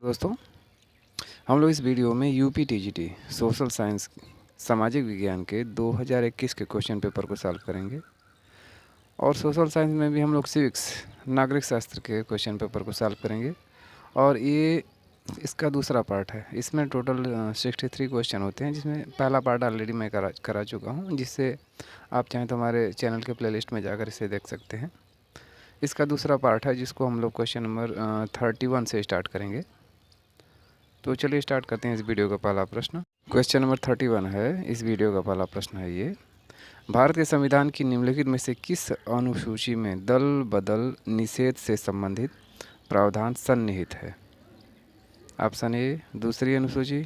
दोस्तों, हम लोग इस वीडियो में यूपी टीजीटी सोशल साइंस सामाजिक विज्ञान के 2021 के क्वेश्चन पेपर को सॉल्व करेंगे। और सोशल साइंस में भी हम लोग सिविक्स नागरिक शास्त्र के क्वेश्चन पेपर को सॉल्व करेंगे। और ये इसका दूसरा पार्ट है। इसमें टोटल 63 क्वेश्चन होते हैं, जिसमें पहला पार्ट ऑलरेडी मैं करा चुका हूँ, जिससे आप चाहें तो हमारे चैनल के प्लेलिस्ट में जाकर इसे देख सकते हैं। इसका दूसरा पार्ट है, जिसको हम लोग क्वेश्चन नंबर 31 से स्टार्ट करेंगे। तो चलिए स्टार्ट करते हैं इस वीडियो का पहला प्रश्न। क्वेश्चन नंबर 31 है, इस वीडियो का पहला प्रश्न है ये। भारत के संविधान की निम्नलिखित में से किस अनुसूची में दल बदल निषेध से संबंधित प्रावधान सन्निहित है? ऑप्शन ए दूसरी अनुसूची,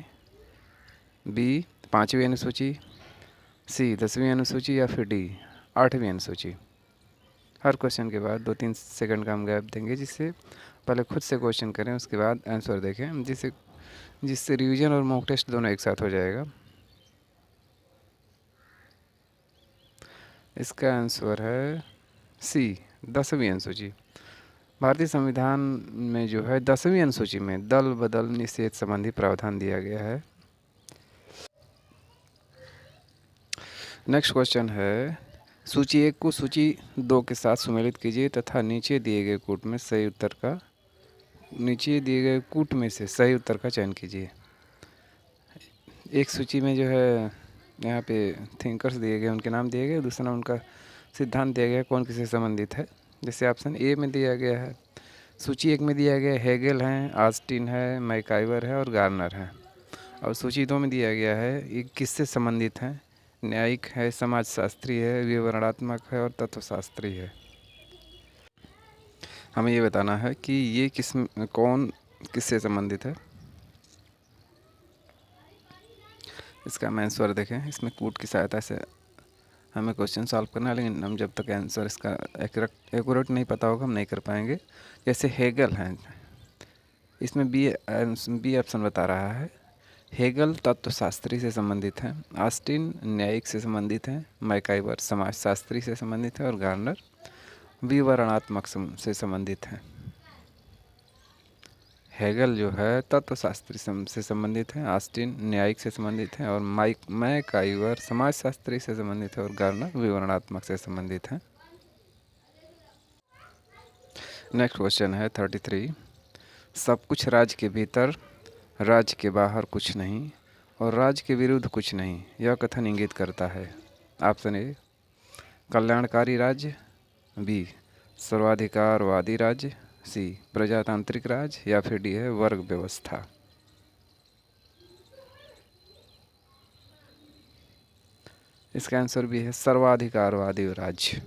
बी 5वीं अनुसूची, सी 10वीं अनुसूची या फिर डी 8वीं अनुसूची। हर क्वेश्चन के बाद 2-3 सेकंड का हम गैप देंगे, जिससे पहले खुद से क्वेश्चन करें, उसके बाद आंसर देखें, जिससे रिवीजन और मॉक टेस्ट दोनों एक साथ हो जाएगा। इसका आंसर है सी 10वीं अनुसूची। भारतीय संविधान में जो है 10वीं अनुसूची में दल बदल निषेध संबंधी प्रावधान दिया गया है। नेक्स्ट क्वेश्चन है, सूची 1 को सूची 2 के साथ सुमेलित कीजिए तथा नीचे दिए गए कूट में से सही उत्तर का चयन कीजिए। एक सूची में जो है यहाँ पे थिंकर्स दिए गए, उनके नाम दिए गए, दूसरा नाम उनका सिद्धांत दिया गया, कौन किससे संबंधित है। जैसे ऑप्शन ए में दिया गया है, सूची 1 में दिया गया है हेगेल हैं, ऑस्टिन है, मैकाइवर है और गार्नर है। और सूची 2 में दिया गया है ये किससे संबंधित हैं, न्यायिक है, समाजशास्त्री है, विवरणात्मक है और तत्वशास्त्री है। हमें ये बताना है कि ये कौन किससे संबंधित है। इसका हम आंसर देखें। इसमें कूट की सहायता से हमें क्वेश्चन सॉल्व करना है, लेकिन हम जब तक आंसर इसका एक्यूरेट नहीं पता होगा हम नहीं कर पाएंगे। जैसे हेगल हैं, इसमें बी ऑप्शन बता रहा है। हेगल तत्वशास्त्री से संबंधित हैं, ऑस्टिन न्यायिक से संबंधित हैं, मैकाइवर समाजशास्त्री से संबंधित है और गार्नर विवरणात्मक से संबंधित हैं। हेगल जो है तत्वशास्त्री से संबंधित है, ऑस्टिन न्यायिक से संबंधित है और मैकाइवर समाजशास्त्री से संबंधित है और गार्नर विवरणात्मक से संबंधित है। नेक्स्ट क्वेश्चन है 33। सब कुछ राज्य के भीतर, राज्य के बाहर कुछ नहीं और राज्य के विरुद्ध कुछ नहीं, यह कथन इंगित करता है। ऑप्शन ए कल्याणकारी राज्य, बी सर्वाधिकारवादी राज्य, सी प्रजातांत्रिक राज्य या फिर डी है वर्ग व्यवस्था। इसका आंसर भी है सर्वाधिकारवादी राज्य।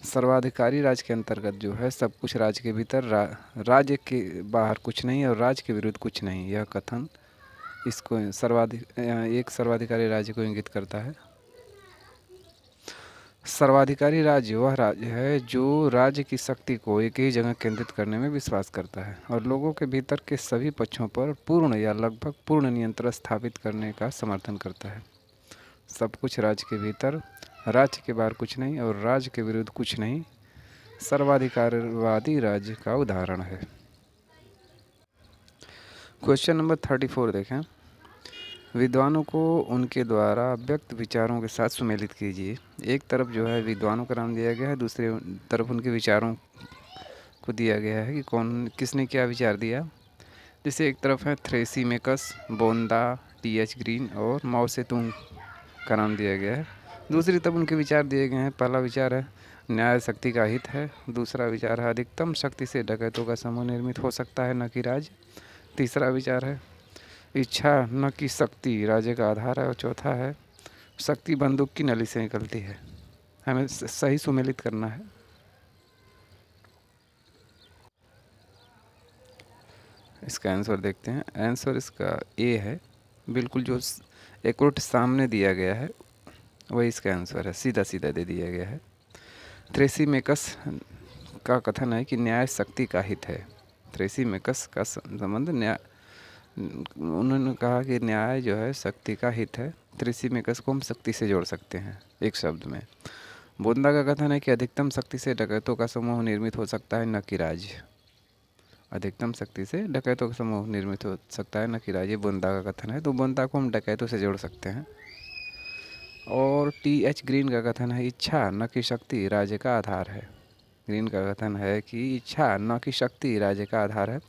सर्वाधिकारी राज्य के अंतर्गत जो है सब कुछ राज्य के भीतर, राज्य के बाहर कुछ नहीं और राज्य के विरुद्ध कुछ नहीं, यह कथन इसको एक सर्वाधिकारी राज्य को इंगित करता है। सर्वाधिकारी राज्य वह राज्य है जो राज्य की शक्ति को एक ही जगह केंद्रित करने में विश्वास करता है और लोगों के भीतर के सभी पक्षों पर पूर्ण या लगभग पूर्ण नियंत्रण स्थापित करने का समर्थन करता है। सब कुछ राज्य के भीतर, राज्य के बाहर कुछ नहीं और राज्य के विरुद्ध कुछ नहीं, सर्वाधिकारवादी राज्य का उदाहरण है। क्वेश्चन नंबर 34 देखें। विद्वानों को उनके द्वारा व्यक्त विचारों के साथ सुमेलित कीजिए। एक तरफ जो है विद्वानों का नाम दिया गया है, दूसरी तरफ उनके विचारों को दिया गया है कि किसने क्या विचार दिया। जैसे एक तरफ है थ्रेसिमेकस, बोंदा, टी.एच. ग्रीन और माओ सेतुंग का नाम दिया गया है। दूसरी तरफ उनके विचार दिए गए हैं। पहला विचार है न्याय शक्ति का हित है, दूसरा विचार है अधिकतम शक्ति से डकैतों का समूह निर्मित हो सकता है, न कि राज्य। तीसरा विचार है इच्छा न कि शक्ति राज्य का आधार है और चौथा है शक्ति बंदूक की नली से निकलती है। हमें सही सुमेलित करना है। इसका आंसर देखते हैं। आंसर इसका ए है, बिल्कुल जो एक्यूरेट सामने दिया गया है वही इसका आंसर है, सीधा सीधा दे दिया गया है। थ्रेसिमेकस का कथन है कि न्याय शक्ति का हित है। थ्रेसिमेकस का संबंध न्याय, उन्होंने कहा कि न्याय जो है शक्ति का हित है। थ्रेसिमेकस को हम शक्ति से जोड़ सकते हैं एक शब्द में। बोंदा का कथन है कि अधिकतम शक्ति से डकैतों का समूह निर्मित हो सकता है, न कि राज्य। अधिकतम शक्ति से डकैतों का समूह निर्मित हो सकता है, न कि राज्य। बुंदा का कथन है, तो बुंदा को हम डकैतों से जोड़ सकते हैं। और TH ग्रीन का कथन है, इच्छा न कि शक्ति राज्य का आधार है। ग्रीन का कथन है कि इच्छा न कि शक्ति राज्य का आधार है।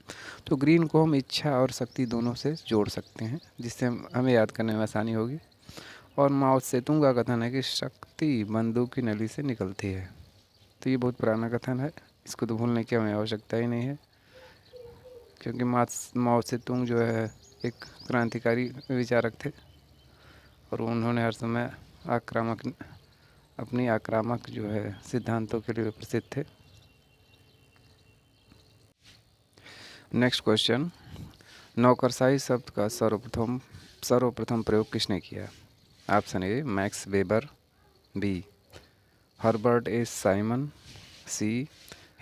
तो ग्रीन को हम इच्छा और शक्ति दोनों से जोड़ सकते हैं, जिससे हमें याद करने में आसानी होगी। और माओ त्से-तुंग का कथन है कि शक्ति बंदूक की नली से निकलती है। तो ये बहुत पुराना कथन है, इसको तो भूलने की हमें आवश्यकता ही नहीं है, क्योंकि माओ त्से-तुंग जो है एक क्रांतिकारी विचारक थे और उन्होंने हर समय अपनी आक्रामक जो है सिद्धांतों के लिए प्रसिद्ध थे। नेक्स्ट क्वेश्चन, नौकरशाही शब्द का सर्वप्रथम प्रयोग किसने किया? Option A Max Weber, B Herbert A Simon, C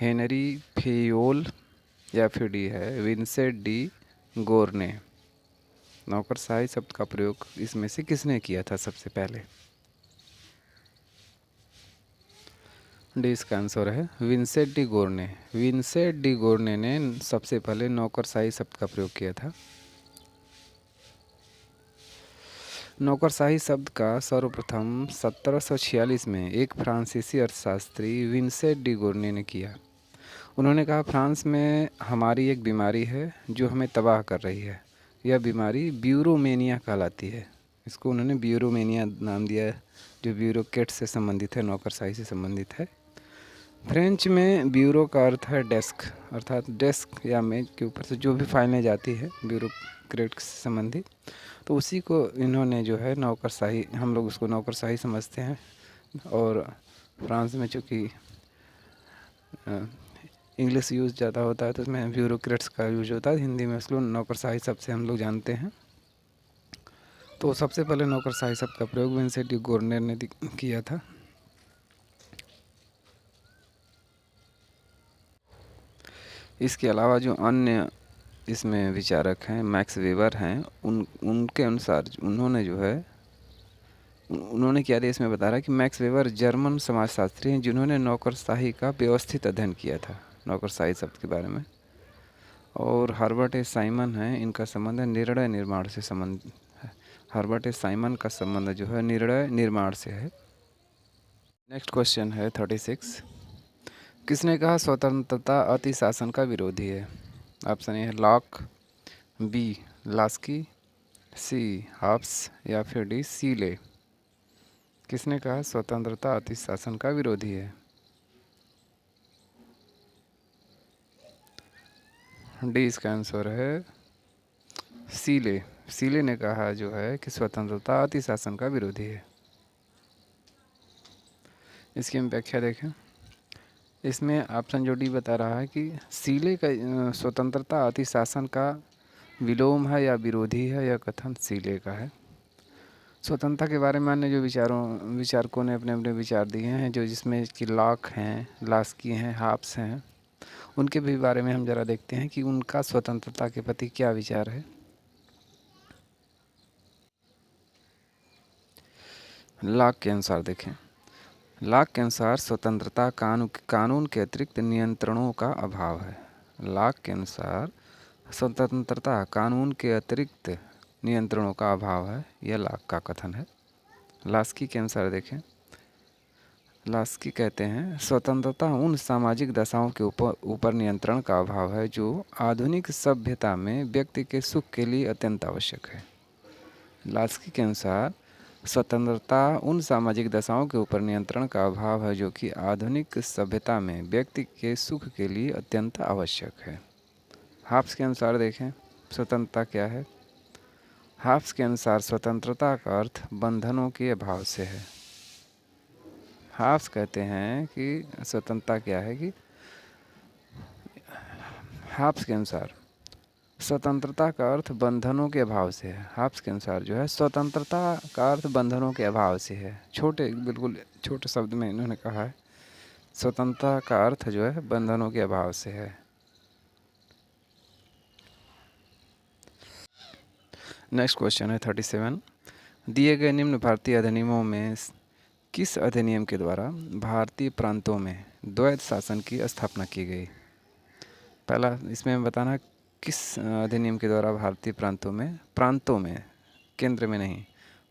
Henry Fayol, या फिर डी है विंसेंट डी गोर्ने। नौकरशाही शब्द का प्रयोग इसमें से किसने किया था सबसे पहले? डी इसका आंसर है विंसेंट डी गोर्ने। विंसेंट डी गोर्ने ने सबसे पहले नौकरशाही शब्द का प्रयोग किया था। नौकरशाही शब्द का सर्वप्रथम 1746 में एक फ्रांसीसी अर्थशास्त्री विंसेंट डी गोर्ने ने किया। उन्होंने कहा, फ्रांस में हमारी एक बीमारी है जो हमें तबाह कर रही है। यह बीमारी ब्यूरोमेनिया कहलाती है। इसको उन्होंने ब्यूरोमेनिया नाम दिया है, जो ब्यूरोक्रेट से संबंधित है, नौकरशाही से संबंधित है। फ्रेंच में ब्यूरो का अर्थ है डेस्क, अर्थात डेस्क या मेज के ऊपर से जो भी फाइलें जाती है ब्यूरोक्रेट से संबंधित, तो उसी को इन्होंने जो है नौकरशाही, हम लोग उसको नौकरशाही समझते हैं। और फ्रांस में चूँकि इंग्लिश यूज़ ज़्यादा होता है तो उसमें ब्यूरोक्रेट्स का यूज होता है, हिंदी में उसको नौकरशाही शब्द से हम लोग जानते हैं। तो सबसे पहले नौकरशाही शब्द का प्रयोग विंसेंट डी गोर्ने ने किया था। इसके अलावा जो अन्य इसमें विचारक हैं, मैक्स वेबर हैं, उनके अनुसार उन्होंने क्या दिया इसमें बता रहा है कि मैक्स वेबर जर्मन समाजशास्त्री हैं जिन्होंने नौकरशाही का व्यवस्थित अध्ययन किया था, नौकरशाही शब्द के बारे में। और हर्बर्ट ए साइमन हैं, इनका संबंध है निर्णय निर्माण से संबंध है। हर्बर्ट ए साइमन का संबंध जो है निर्णय निर्माण से है। नेक्स्ट क्वेश्चन है 36, किसने कहा स्वतंत्रता अति शासन का विरोधी है? ऑप्शन ए है लॉक, बी लास्की, सी हॉब्स, या फिर डी सीले। किसने कहा स्वतंत्रता अति शासन का विरोधी है? डी इसका आंसर है सीले। सीले ने कहा जो है कि स्वतंत्रता अति शासन का विरोधी है। इसकी हम व्याख्या देखें। इसमें ऑप्शन जो डी बता रहा है कि सीले का स्वतंत्रता अति शासन का विलोम है या विरोधी है, यह कथन सीले का है। स्वतंत्रता के बारे में अन्य जो विचारकों ने अपने अपने विचार दिए हैं, जो जिसमें कि लॉक हैं, लास्की हैं, हॉब्स हैं, उनके भी बारे में हम ज़रा देखते हैं कि उनका स्वतंत्रता के प्रति क्या विचार है। लॉक के अनुसार देखें, लॉक के अनुसार स्वतंत्रता कानून के अतिरिक्त नियंत्रणों का अभाव है। लॉक के अनुसार स्वतंत्रता कानून के अतिरिक्त नियंत्रणों का अभाव है, यह लॉक का कथन है। लास्की के अनुसार देखें, लास्की कहते हैं स्वतंत्रता उन सामाजिक दशाओं के ऊपर नियंत्रण का अभाव है जो आधुनिक सभ्यता में व्यक्ति के सुख के लिए अत्यंत आवश्यक है। लास्की के अनुसार स्वतंत्रता उन सामाजिक दशाओं के ऊपर नियंत्रण का अभाव है जो कि आधुनिक सभ्यता में व्यक्ति के सुख के लिए अत्यंत आवश्यक है। हॉब्स के अनुसार देखें स्वतंत्रता क्या है। हॉब्स के अनुसार स्वतंत्रता का अर्थ बंधनों के अभाव से है। हॉब्स कहते हैं कि स्वतंत्रता क्या है, कि हॉब्स के अनुसार स्वतंत्रता का अर्थ बंधनों के अभाव से है। हॉब्स के अनुसार जो है स्वतंत्रता का अर्थ बंधनों के अभाव से है। बिल्कुल छोटे शब्द में इन्होंने कहा है स्वतंत्रता का अर्थ जो है बंधनों के अभाव से है। नेक्स्ट क्वेश्चन है 37, दिए गए निम्न भारतीय अधिनियमों में किस अधिनियम के द्वारा भारतीय प्रांतों में द्वैत शासन की स्थापना की गई? पहला इसमें हमें बताना है किस अधिनियम के द्वारा भारतीय प्रांतों में केंद्र में नहीं,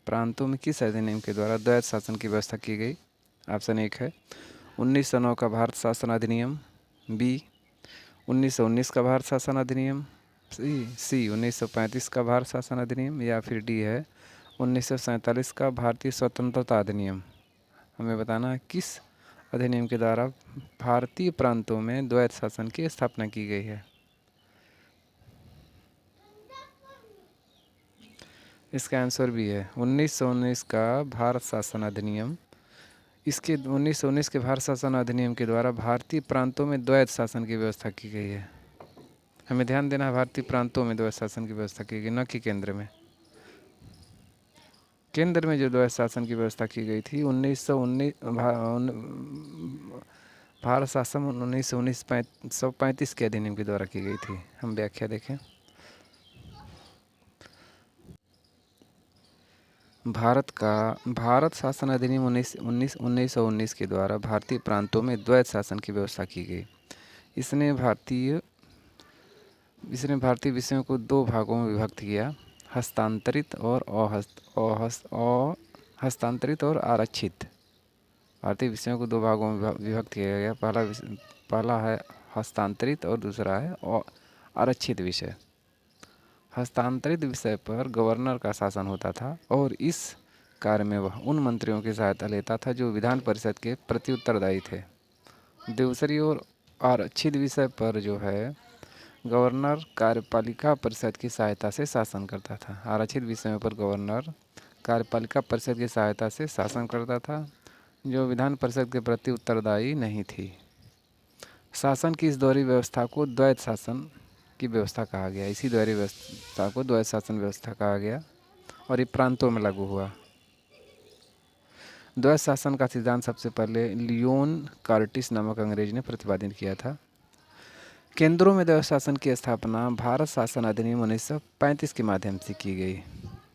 प्रांतों में किस अधिनियम के द्वारा द्वैत शासन की व्यवस्था की गई। ऑप्शन 1 है 1909 का भारत शासन अधिनियम, बी 1919 का भारत शासन अधिनियम, सी 1935 का भारत शासन अधिनियम, या फिर डी है 1947 का भारतीय स्वतंत्रता अधिनियम। हमें बताना है किस अधिनियम के द्वारा भारतीय प्रांतों में द्वैत शासन की स्थापना की गई है। इसका आंसर भी है 1919 का भारत शासन अधिनियम। इसके 1919 के भारत शासन अधिनियम के द्वारा भारतीय प्रांतों में द्वैत शासन की व्यवस्था की गई है। हमें ध्यान देना है, भारतीय प्रांतों में द्वैत शासन की व्यवस्था की गई, न कि केंद्र में। केंद्र में जो द्वैत शासन की व्यवस्था की गई थी 1919 भारत शासन 1935 के अधिनियम के द्वारा की गई थी। हम व्याख्या देखें। भारत शासन अधिनियम 1919 के द्वारा भारतीय प्रांतों में द्वैत शासन की व्यवस्था की गई। इसने भारतीय विषयों को दो भागों में विभक्त किया, हस्तांतरित और आरक्षित। भारतीय विषयों को दो भागों में विभक्त किया गया। पहला है हस्तांतरित और दूसरा है आरक्षित विषय। हस्तांतरित विषय पर गवर्नर का शासन होता था और इस कार्य में वह उन मंत्रियों की सहायता लेता था जो विधान परिषद के प्रति उत्तरदायी थे। दूसरी ओर आरक्षित विषय पर जो है गवर्नर कार्यपालिका परिषद की सहायता से शासन करता था। आरक्षित विषयों पर गवर्नर कार्यपालिका परिषद की सहायता से शासन करता था जो विधान परिषद के प्रति उत्तरदायी नहीं थी। शासन की इस दोहरी व्यवस्था को द्वैत शासन की व्यवस्था कहा गया। इसी दोहरी व्यवस्था को द्वैत शासन व्यवस्था कहा गया और ये प्रांतों में लागू हुआ। द्वैत शासन का सिद्धांत सबसे पहले लियोन कार्टिस नामक अंग्रेज ने प्रतिपादित किया था। केंद्रों में द्वैत शासन की स्थापना भारत शासन अधिनियम 1935 के माध्यम से की गई।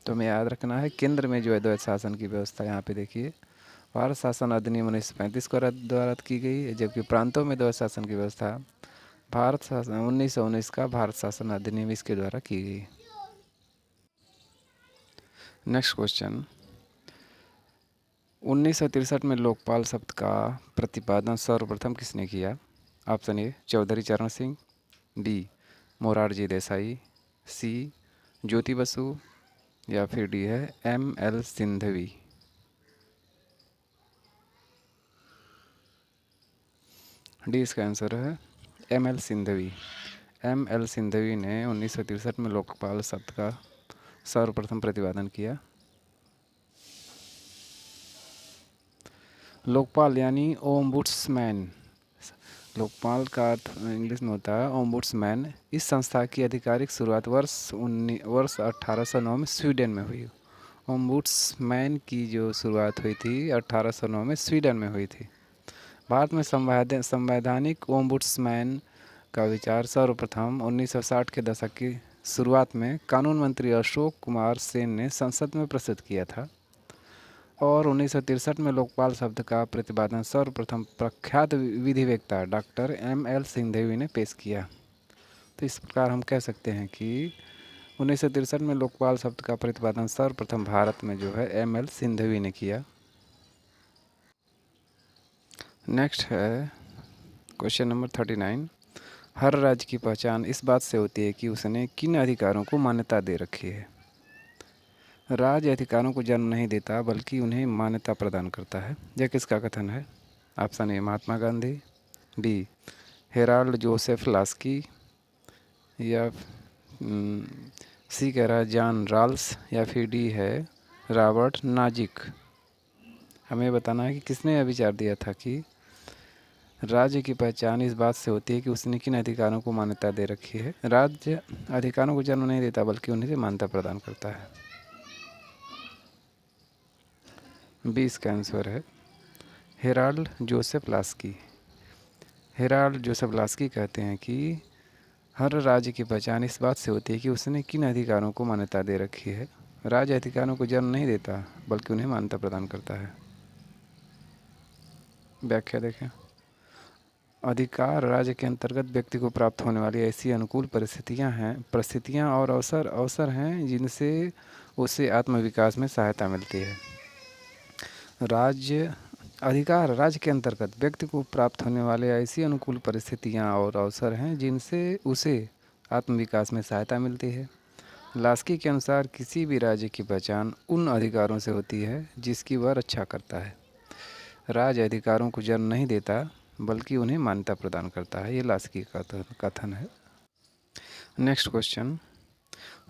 तो हमें याद रखना है केंद्र में जो है द्वैत शासन की व्यवस्था, यहाँ पे देखिए भारत शासन अधिनियम 1935 को द्वारा की गई, जबकि प्रांतों में द्वैत शासन की व्यवस्था भारत शासन 1919 का भारत शासन अधिनियम इसके द्वारा की गई। नेक्स्ट क्वेश्चन, 1963 में लोकपाल शब्द का प्रतिपादन सर्वप्रथम किसने किया। ऑप्शन ए चौधरी चरण सिंह, बी मोरारजी देसाई, सी ज्योति बसु, या फिर डी है M.L. सिंघवी। डी इसका आंसर है M.L. सिंघवी। M.L. सिंघवी ने 1963 में लोकपाल शब्द का सर्वप्रथम प्रतिपादन किया। लोकपाल यानी ओम्बुड्समैन, लोकपाल का अर्थ इंग्लिश में होता है ओम्बुड्समैन। इस संस्था की आधिकारिक शुरुआत वर्ष 1809 में स्वीडन में हुई। ओम्बुड्समैन की जो शुरुआत हुई थी 1809 में स्वीडन में हुई थी। भारत में संवैधानिक ओम्बुड्समैन का विचार सर्वप्रथम 1960 के दशक की शुरुआत में कानून मंत्री अशोक कुमार सेन ने संसद में प्रस्तुत किया था और 1963 में लोकपाल शब्द का प्रतिपादन सर्वप्रथम प्रख्यात विधिवेत्ता डॉक्टर M.L. सिंघवी ने पेश किया। तो इस प्रकार हम कह सकते हैं कि 1963 में लोकपाल शब्द का प्रतिपादन सर्वप्रथम भारत में जो है M.L. सिंघवी ने किया। नेक्स्ट है क्वेश्चन नंबर 39, हर राज्य की पहचान इस बात से होती है कि उसने किन अधिकारों को मान्यता दे रखी है। राज्य अधिकारों को जन्म नहीं देता बल्कि उन्हें मान्यता प्रदान करता है। यह किसका कथन है। Option A Mahatma Gandhi, B Harold Joseph Laski, या सी कह रहा है जॉन रॉल्स, या फिर डी है रॉबर्ट नाजिक। हमें बताना है कि किसने यह विचार दिया था कि राज्य की पहचान इस बात से होती है कि उसने किन अधिकारों को मान्यता दे रखी है। राज्य अधिकारों को जन्म नहीं देता बल्कि उन्हें मान्यता प्रदान करता है। बी इसका आंसर है Herald Joseph Laski. Herald Joseph Laski कहते हैं कि हर राज्य की पहचान इस बात से होती है कि उसने किन अधिकारों को मान्यता दे रखी है। राज्य अधिकारों को जन्म नहीं देता बल्कि उन्हें मान्यता प्रदान करता है। व्याख्या देखें। अधिकार राज्य के अंतर्गत व्यक्ति को प्राप्त होने वाली ऐसी अनुकूल परिस्थितियां और अवसर हैं जिनसे उसे आत्मविकास में सहायता मिलती है। राज्य अधिकार राज्य के अंतर्गत व्यक्ति को प्राप्त होने वाले ऐसी अनुकूल परिस्थितियां और अवसर हैं जिनसे उसे आत्मविकास में सहायता मिलती है। लास्की के अनुसार किसी भी राज्य की पहचान उन अधिकारों से होती है जिसकी वह रक्षा करता है। राज्य अधिकारों को जन्म नहीं देता बल्कि उन्हें मान्यता प्रदान करता है। ये लास्की का कथन है। नेक्स्ट क्वेश्चन,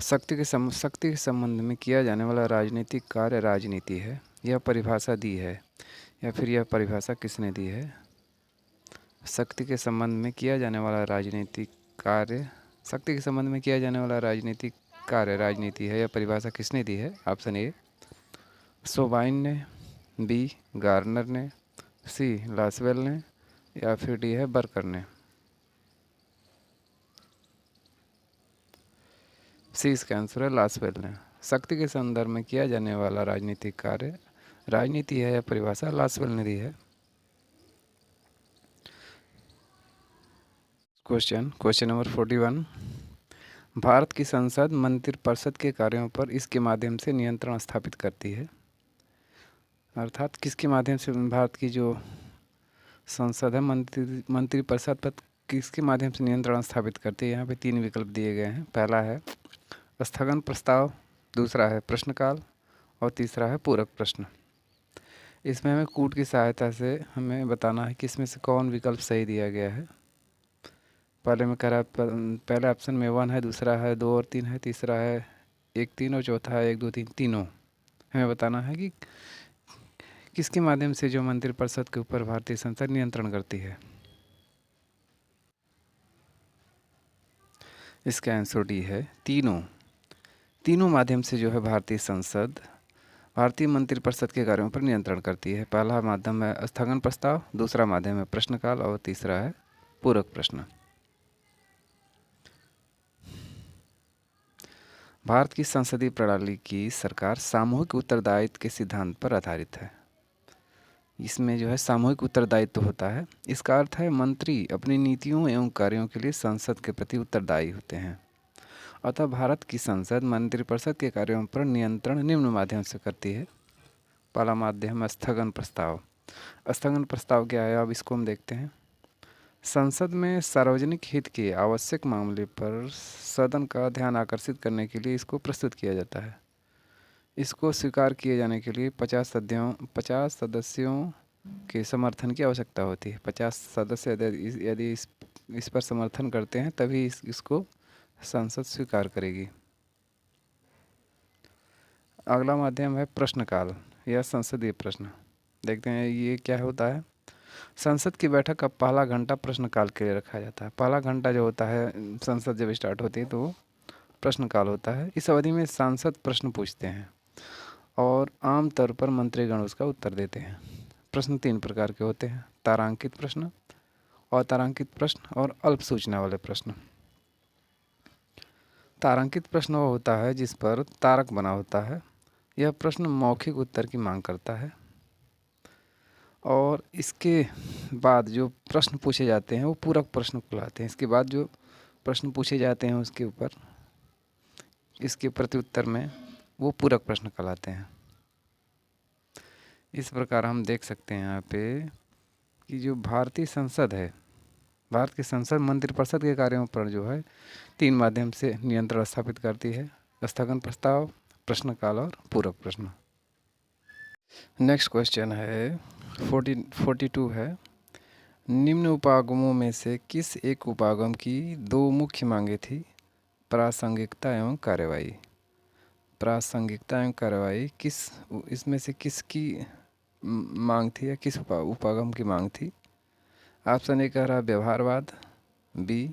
शक्ति के संबंध में किया जाने वाला राजनीतिक कार्य राजनीति है। यह परिभाषा दी है या फिर यह परिभाषा किसने दी है? शक्ति के संबंध में किया जाने वाला राजनीतिक कार्य शक्ति के संबंध में किया जाने वाला राजनीतिक कार्य राजनीति है। यह परिभाषा किसने दी है? ऑप्शन ए सोबाइन ने, बी गार्नर ने, सी लासवेल ने या फिर डी है बर्कर ने। सी इसका आंसर है लासवेल ने। शक्ति के संदर्भ में किया जाने वाला राजनीतिक कार्य राजनीति है, यह परिभाषा लासवेल ने दी है। क्वेश्चन नंबर 41, भारत की संसद मंत्रिपरिषद के कार्यों पर इसके माध्यम से नियंत्रण स्थापित करती है। अर्थात किसके माध्यम से भारत की जो संसद है मंत्रिपरिषद पर किसके माध्यम से नियंत्रण स्थापित करती है? यहाँ पे 3 विकल्प दिए गए हैं। पहला है स्थगन प्रस्ताव, दूसरा है प्रश्नकाल और तीसरा है पूरक प्रश्न। इसमें हमें कूट की सहायता से हमें बताना है कि इसमें से कौन विकल्प सही दिया गया है। पहले में कह रहा है पहले ऑप्शन में 1 है, दूसरा है 2 और 3 है, तीसरा है 1 3 और चौथा है 1 2 3 तीनों। हमें बताना है कि किसके माध्यम से जो मंत्रिपरिषद के ऊपर भारतीय संसद नियंत्रण करती है। इसका आंसर डी है तीनों माध्यम से जो है भारतीय संसद भारतीय मंत्रिपरिषद के कार्यों पर नियंत्रण करती है। पहला माध्यम है स्थगन प्रस्ताव, दूसरा माध्यम है प्रश्नकाल और तीसरा है पूरक प्रश्न। भारत की संसदीय प्रणाली की सरकार सामूहिक उत्तरदायित्व के सिद्धांत पर आधारित है। इसमें जो है सामूहिक उत्तरदायित्व होता है। इसका अर्थ है मंत्री अपनी नीतियों एवं कार्यों के लिए संसद के प्रति उत्तरदायी होते हैं। अतः भारत की संसद मंत्रिपरिषद के कार्यों पर नियंत्रण निम्न माध्यम से करती है। पहला माध्यम है स्थगन प्रस्ताव। स्थगन प्रस्ताव क्या है, अब इसको हम देखते हैं। संसद में सार्वजनिक हित के आवश्यक मामले पर सदन का ध्यान आकर्षित करने के लिए इसको प्रस्तुत किया जाता है। इसको स्वीकार किए जाने के लिए 50 सदस्यों के समर्थन की आवश्यकता होती है। 50 सदस्य यदि इस पर समर्थन करते हैं तभी इसको संसद स्वीकार करेगी। अगला माध्यम है प्रश्नकाल या संसदीय प्रश्न। देखते हैं ये क्या होता है। संसद की बैठक का पहला घंटा प्रश्नकाल के लिए रखा जाता है। पहला घंटा जो होता है संसद जब स्टार्ट होती है तो वो प्रश्नकाल होता है। इस अवधि में सांसद प्रश्न पूछते हैं और आमतौर पर मंत्रीगण उसका उत्तर देते हैं। प्रश्न 3 प्रकार के होते हैं, तारांकित प्रश्न, अतारांकित प्रश्न और अल्प सूचना वाले प्रश्न। तारांकित प्रश्न वो होता है जिस पर तारक बना होता है। यह प्रश्न मौखिक उत्तर की मांग करता है और इसके बाद जो प्रश्न पूछे जाते हैं वो पूरक प्रश्न कहलाते हैं। इसके बाद जो प्रश्न पूछे जाते हैं उसके ऊपर इसके प्रत्युत्तर में वो पूरक प्रश्न कहलाते हैं। इस प्रकार हम देख सकते हैं यहाँ पे कि जो भारतीय संसद है, भारत की संसद मंत्रिपरिषद के कार्यों पर जो है 3 माध्यम से नियंत्रण स्थापित करती है, स्थगन प्रस्ताव, प्रश्नकाल और पूरक प्रश्न। नेक्स्ट क्वेश्चन है 42 है, निम्न उपागमों में से किस एक उपागम की 2 मुख्य मांगें थी? प्रासंगिकता एवं कार्यवाही। प्रासंगिकता एवं कार्यवाही इसमें से किसकी मांग थी या किस उपागम की मांग थी? ऑप्शन ए कह रहा व्यवहारवाद, बी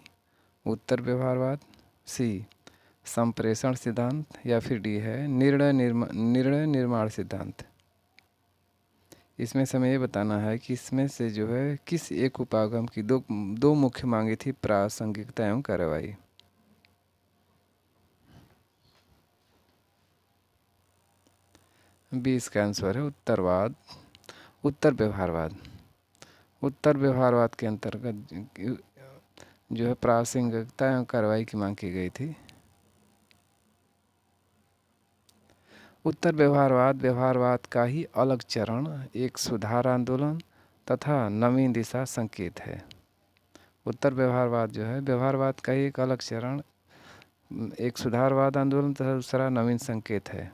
उत्तर व्यवहारवाद, सी संप्रेषण सिद्धांत या फिर डी है निर्णय निर्माण सिद्धांत। इसमें से हमें ये बताना है कि इसमें से जो है किस एक उपागम की दो मुख्य मांगे थी, प्रासंगिकता एवं कार्यवाही। बी इसका आंसर है उत्तर व्यवहारवाद। उत्तर व्यवहारवाद के अंतर्गत जो है प्रासंगिकता एवं कार्रवाई की मांग की गई थी। उत्तर व्यवहारवाद व्यवहारवाद का ही अलग चरण, एक सुधार आंदोलन तथा नवीन दिशा संकेत है। उत्तर व्यवहारवाद जो है व्यवहारवाद का ही एक अलग चरण, एक सुधारवाद आंदोलन तथा दूसरा नवीन संकेत है।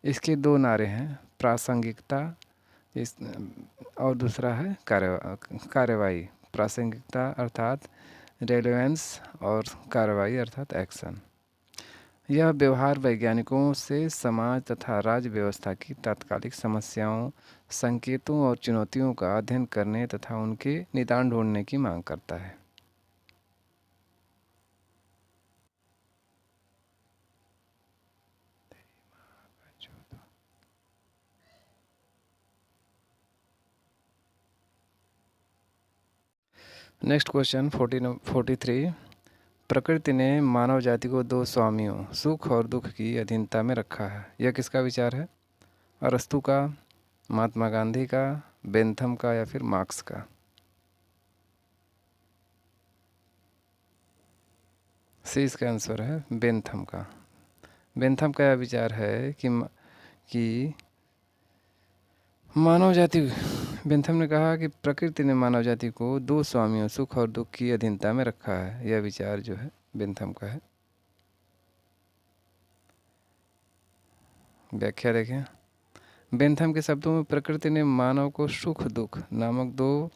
इसके दो नारे हैं, प्रासंगिकता इस और दूसरा है कार्रवाई। प्रासंगिकता अर्थात रेलेवेंस और कार्रवाई अर्थात एक्शन। यह व्यवहार वैज्ञानिकों से समाज तथा राज्य व्यवस्था की तात्कालिक समस्याओं, संकेतों और चुनौतियों का अध्ययन करने तथा उनके निदान ढूंढने की मांग करता है। Next question 43। प्रकृति ने मानव जाति को दो स्वामियों सुख और दुख की अधीनता में रखा है। यह किसका विचार है? अरस्तू का, महात्मा गांधी का, बेंथम का या फिर मार्क्स का? सी इसका आंसर है बेंथम का। बेंथम का यह विचार है कि मानव जाति, बेंथम ने कहा कि प्रकृति ने मानव जाति को दो स्वामियों सुख और दुख की अधीनता में रखा है। यह विचार जो है बेंथम का है। व्याख्या देखें। बेंथम के शब्दों में प्रकृति ने मानव को सुख दुख नामक दो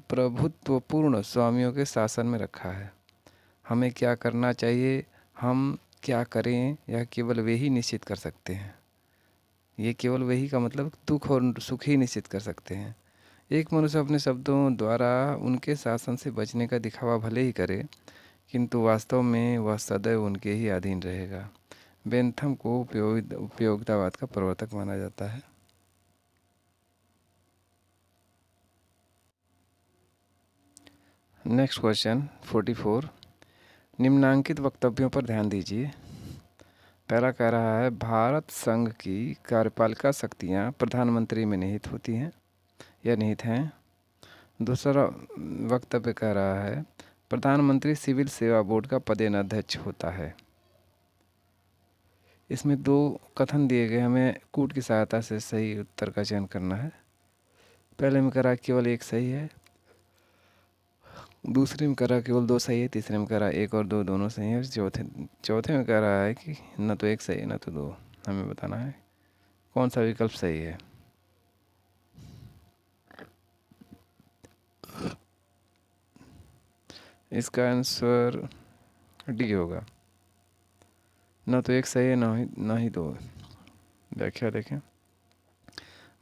प्रभुत्वपूर्ण स्वामियों के शासन में रखा है। हमें क्या करना चाहिए, हम क्या करें, यह केवल वे ही निश्चित कर सकते हैं। ये केवल वही का मतलब दुख और सुख ही निश्चित कर सकते हैं। एक मनुष्य अपने शब्दों द्वारा उनके शासन से बचने का दिखावा भले ही करे, किंतु वास्तव में वह सदैव उनके ही अधीन रहेगा। बेंथम को उपयोगितावाद का प्रवर्तक माना जाता है। Next question 44। निम्नांकित वक्तव्यों पर ध्यान दीजिए। पहला कह रहा है भारत संघ की कार्यपालिका शक्तियाँ प्रधानमंत्री में निहित होती हैं या निहित हैं। दूसरा वक्तव्य कह रहा है प्रधानमंत्री सिविल सेवा बोर्ड का पदेन अध्यक्ष होता है। इसमें दो कथन दिए गए, हमें कूट की सहायता से सही उत्तर का चयन करना है। पहले में कह रहा केवल एक सही है, दूसरे में कह रहा केवल दो सही है, तीसरे में कह रहा एक और दो दोनों सही है, चौथे में कह रहा है कि न तो एक सही है न तो दो। हमें बताना है कौन सा विकल्प सही है। इसका आंसर डी होगा, न तो एक सही है न ही दो। व्याख्या देखें।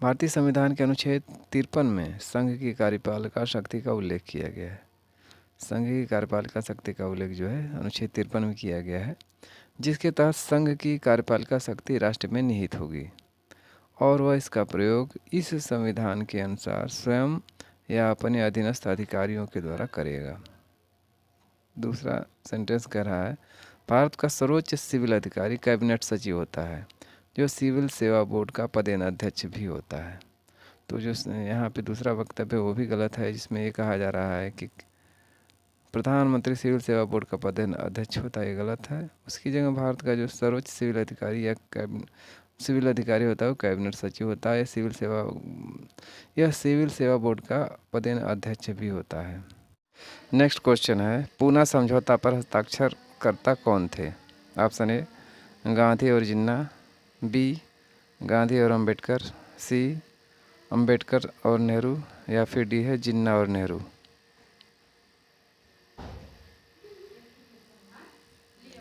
भारतीय संविधान के अनुच्छेद 53 में संघ की कार्यपालिका शक्ति का उल्लेख किया गया है। संघ की कार्यपालिका शक्ति का उल्लेख जो है अनुच्छेद 53 में किया गया है, जिसके तहत संघ की कार्यपालिका शक्ति राष्ट्र में निहित होगी और वह इसका प्रयोग इस संविधान के अनुसार स्वयं या अपने अधीनस्थ अधिकारियों के द्वारा करेगा। दूसरा सेंटेंस कह रहा है भारत का सर्वोच्च सिविल अधिकारी कैबिनेट सचिव होता है, जो सिविल सेवा बोर्ड का पदेन अध्यक्ष भी होता है। तो जो यहाँ पे दूसरा वक्तव्य वो भी गलत है, जिसमें ये कहा जा रहा है कि प्रधानमंत्री सिविल सेवा बोर्ड का पदेन अध्यक्ष होता है, ये गलत है। उसकी जगह भारत का जो सर्वोच्च सिविल अधिकारी या सिविल अधिकारी होता है वो कैबिनेट सचिव होता है। यह सिविल सेवा बोर्ड का पदेन अध्यक्ष भी होता है। नेक्स्ट क्वेश्चन है पूना समझौता पर हस्ताक्षर करता कौन थे? ऑप्शन ए गांधी और जिन्ना, बी गांधी और अंबेडकर, सी अंबेडकर और नेहरू या फिर डी है जिन्ना और नेहरू।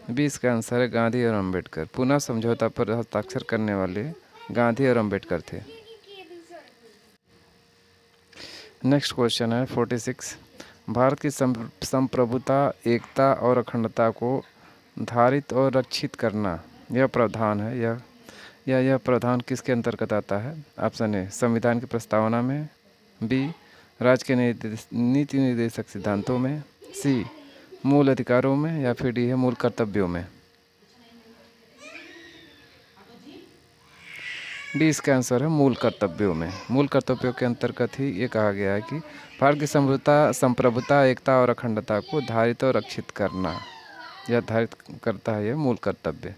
बी इसका आंसर है गांधी और अंबेडकर। पूना समझौता पर हस्ताक्षर करने वाले गांधी और अंबेडकर थे। नेक्स्ट क्वेश्चन है 46। भारत की संप्रभुता, एकता और अखंडता को धारित और रक्षित करना यह प्रावधान है, यह प्रावधान किसके अंतर्गत आता है? ऑप्शन ए संविधान की प्रस्तावना में, बी राज्य के नीति निर्देशक सिद्धांतों में, सी मूल अधिकारों में या फिर डी है मूल कर्तव्यों में। डी इसका आंसर है मूल कर्तव्यों में। मूल कर्तव्यों के अंतर्गत ही ये कहा गया है कि भारत की संप्रभुता, एकता और अखंडता को धारित और रक्षित करना, यह धारित करता है, यह मूल कर्तव्य।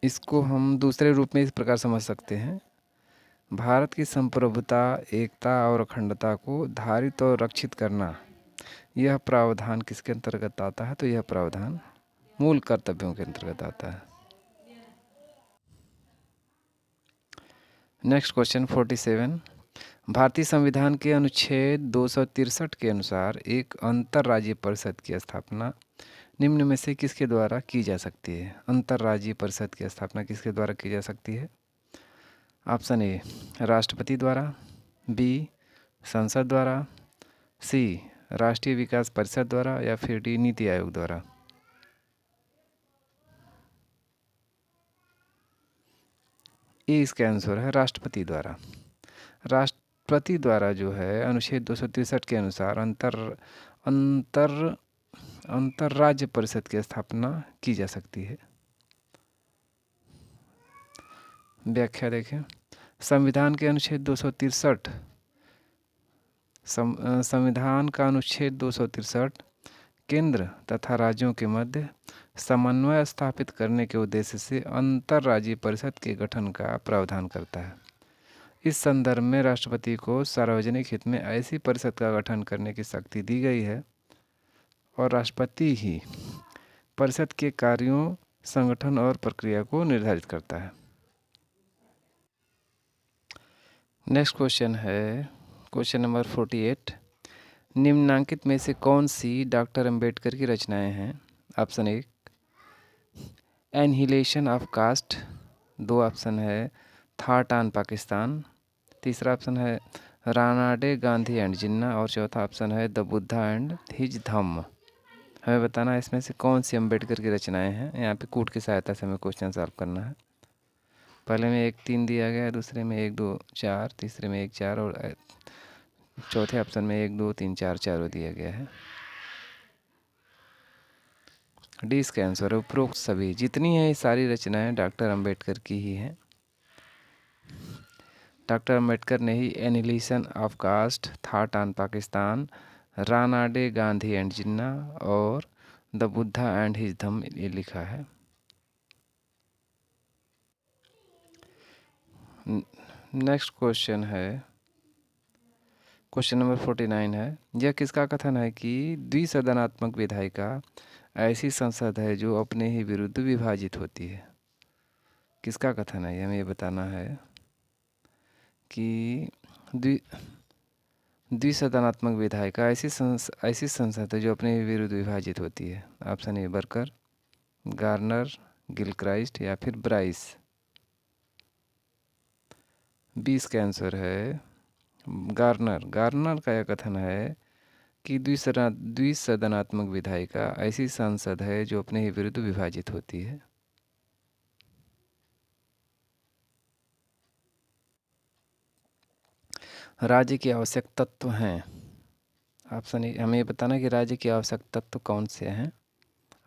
इसको हम दूसरे रूप में इस प्रकार समझ सकते हैं, भारत की संप्रभुता, एकता और अखंडता को धारित और रक्षित करना, यह प्रावधान किसके अंतर्गत आता है? तो यह प्रावधान मूल कर्तव्यों के अंतर्गत आता है। नेक्स्ट क्वेश्चन 47, भारतीय संविधान के अनुच्छेद 263 के अनुसार एक अंतर्राज्यीय परिषद की स्थापना निम्न में से किसके द्वारा की जा सकती है? अंतर्राज्यीय परिषद की स्थापना किसके द्वारा की जा सकती है? ऑप्शन ए राष्ट्रपति द्वारा, बी संसद द्वारा, सी राष्ट्रीय विकास परिषद द्वारा, या फिर डी नीति आयोग द्वारा। ये इसका आंसर है राष्ट्रपति द्वारा। राष्ट्रपति द्वारा जो है अनुच्छेद 263 के अनुसार अंतर्राज्य परिषद की स्थापना की जा सकती है। व्याख्या देखें, संविधान के अनुच्छेद 263 संविधान का अनुच्छेद 263 केंद्र तथा राज्यों के मध्य समन्वय स्थापित करने के उद्देश्य से अंतर्राज्यीय परिषद के गठन का प्रावधान करता है। इस संदर्भ में राष्ट्रपति को सार्वजनिक हित में ऐसी परिषद का गठन करने की शक्ति दी गई है और राष्ट्रपति ही परिषद के कार्यों, संगठन और प्रक्रिया को निर्धारित करता है। नेक्स्ट क्वेश्चन है क्वेश्चन नंबर 48, निम्नांकित में से कौन सी डॉक्टर अंबेडकर की रचनाएं हैं? Option A annihilation of caste, दो ऑप्शन है थॉट ऑन पाकिस्तान, तीसरा ऑप्शन है रानाडे गांधी एंड जिन्ना, और चौथा ऑप्शन है द बुद्धा एंड हिज धम्म। हमें बताना है इसमें से कौन सी अंबेडकर की रचनाएं हैं। यहाँ पे कूट की सहायता से हमें क्वेश्चन सॉल्व करना है। पहले में 1 3 दिया गया है, दूसरे में 1 2 4, तीसरे में 1 4 और चौथे ऑप्शन में 1 2 3 4 चारों दिया गया है। डी इसका आंसर है उपरोक्त सभी, जितनी हैं ये सारी रचनाएं डॉक्टर अंबेडकर की ही हैं। डॉक्टर अंबेडकर ने ही annihilation of caste, thought on Pakistan, Ranade Gandhi and Jinnah और the Buddha and his Dhamma ये लिखा है। नेक्स्ट क्वेश्चन है क्वेश्चन नंबर 49 है, यह किसका कथन है कि द्विसदनात्मक विधायिका ऐसी संसद है जो अपने ही विरुद्ध विभाजित होती है? किसका कथन है? हमें ये बताना है कि द्विसदनात्मक विधायिका ऐसी संसद है जो अपने ही विरुद्ध विभाजित होती है। ऑप्शन ए बर्कर, गार्नर, गिलक्राइस्ट या फिर ब्राइस। बी इसका आंसर है गार्नर। गार्नर का यह कथन है कि द्विसदनात्मक विधायिका ऐसी संसद है जो अपने ही विरुद्ध विभाजित होती है। राज्य के आवश्यक तत्व हैं। ऑप्शन ए, हमें बताना कि राज्य के आवश्यक तत्व कौन से हैं।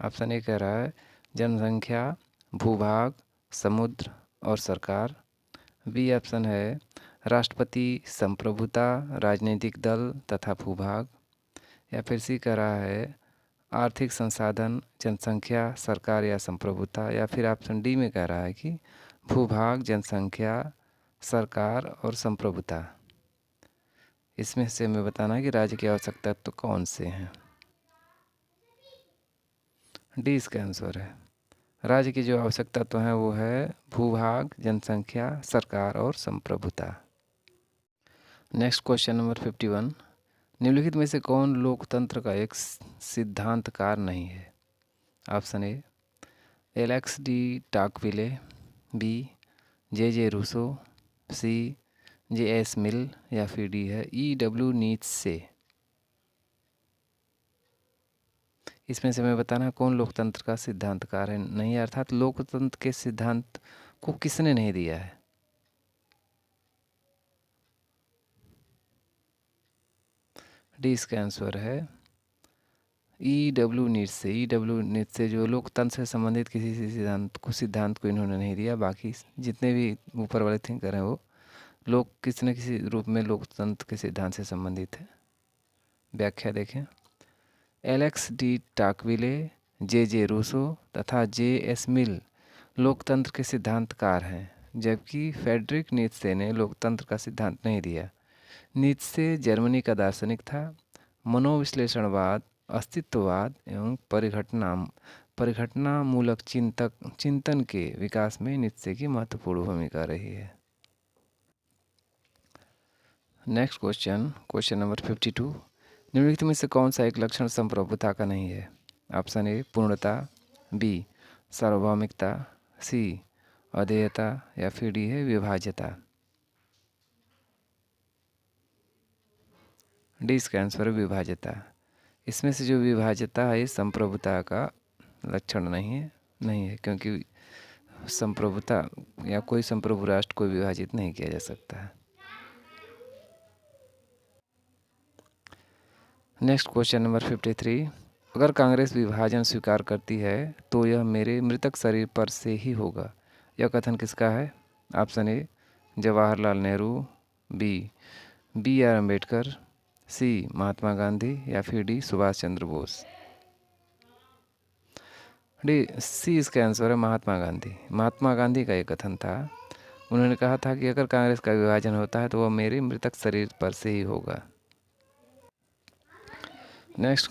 ऑप्शन ए कह रहा है जनसंख्या, भूभाग, समुद्र और सरकार। बी ऑप्शन है राष्ट्रपति, संप्रभुता, राजनीतिक दल तथा भूभाग। या फिर सी कह रहा है आर्थिक संसाधन, जनसंख्या, सरकार या संप्रभुता। या फिर ऑप्शन डी में कह रहा है कि भूभाग, जनसंख्या, सरकार और संप्रभुता। इसमें से हमें बताना है कि राज्य की आवश्यक तत्व तो कौन से हैं। डी इसका आंसर है। राज्य की जो आवश्यक तत्व हैं वो है भूभाग, जनसंख्या, सरकार और संप्रभुता। नेक्स्ट क्वेश्चन नंबर 51, निम्नलिखित में से कौन लोकतंत्र का एक सिद्धांतकार नहीं है? Option A Alex de Tocqueville, B J Rousseau, C J S. Mill या फिर डी है E.W. नीत्शे। इसमें से हमें बताना है कौन लोकतंत्र का सिद्धांतकार है नहीं, अर्थात लोकतंत्र के सिद्धांत को किसने नहीं दिया है। डी इसका आंसर है ई डब्ल्यू नीट्स से जो लोकतंत्र से संबंधित किसी सिद्धांत को इन्होंने नहीं दिया। बाकी जितने भी ऊपर वाले थिंकर हैं वो लोग किसी न किसी रूप में लोकतंत्र के सिद्धांत से संबंधित है। व्याख्या देखें। एलेक्स डी टाकविले, जे रूसो तथा जे मिल लोकतंत्र के सिद्धांतकार हैं, जबकि फ्रेडरिक नीत्शे ने लोकतंत्र का सिद्धांत नहीं दिया। नीत्शे जर्मनी का दार्शनिक था। मनोविश्लेषणवाद, अस्तित्ववाद एवं परिघटनामूलक चिंतन के विकास में नीत्शे की महत्वपूर्ण भूमिका रही है। Next question number 52। निम्नलिखित में से कौन सा एक लक्षण संप्रभुता का नहीं है? ऑप्शन ए पूर्णता, बी सार्वभौमिकता, सी अधेयता या फिर डी है विभाज्यता। डी इसका आंसर है विभाज्यता। इसमें से जो विभाज्यता है ये संप्रभुता का लक्षण नहीं है क्योंकि संप्रभुता या कोई संप्रभु राष्ट्र को विभाजित नहीं किया जा सकता है। Next question number 53। अगर कांग्रेस विभाजन स्वीकार करती है तो यह मेरे मृतक शरीर पर से ही होगा। यह कथन किसका है? Option A Jawaharlal Nehru, B R Ambedkar, C Mahatma Gandhi या फिर D Subhash Chandra Bose. D C इसका आंसर है महात्मा गांधी। महात्मा गांधी का ये कथन था। उन्होंने कहा था कि अगर कांग्रेस का विभाजन होता है तो वह मेरे मृतक शरीर पर से ही होगा। नेक्स्ट,